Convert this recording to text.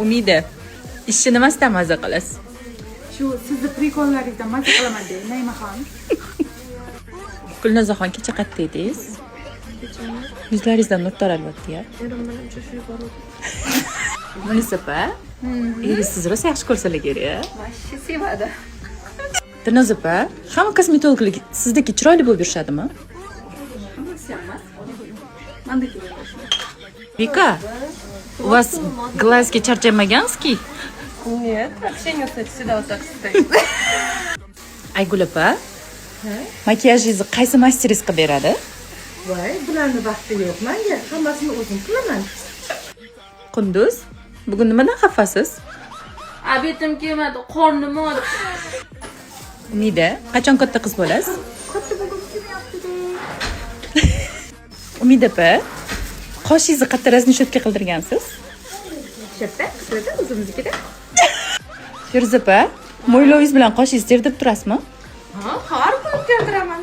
Umida, ishni nimasidan maza qilasiz? Shu sizni prikollaringizdan mazza qilaman deydi Naymaxon. Gulnozaxon kecha qayerda edingiz? Yuzlaringizdan nur taralyapti-ya. Erim bilan uchrashib bordim. Munisa opa, eringiz sizni rosa yaxshi ko'rsalar kerak. Vashshi sevadi. Dilnoza opa, hamma kosmetologlar sizdagi chiroyli bo'lib yurishadimi? Hammasi emas. Mendeki Vika, у вас глазки charchamaganski? Нет, вообще не устать, всегда вот так стоит. Aygul opa, makiyajingizni qaysi masteriz qilib beradi? Voy, bularni vaqti yo'q. Menga hammasini o'zim qilaman. Qunduz, bugun nimadan xafasiz? Abetim kelmadi, qornim og'rib. Umida, qachon katta qiz bo'lasiz? Katta bo'lgim kelyapti-da. Umida opa, qoshingizni qayerda raznishotka qildirgansiz? Sherda, qismida o'zimiznikida. Feruza opa, mo'ylovingiz bilan qoshingizni terdirib turasizmi? Ha, har kuni keltiraman.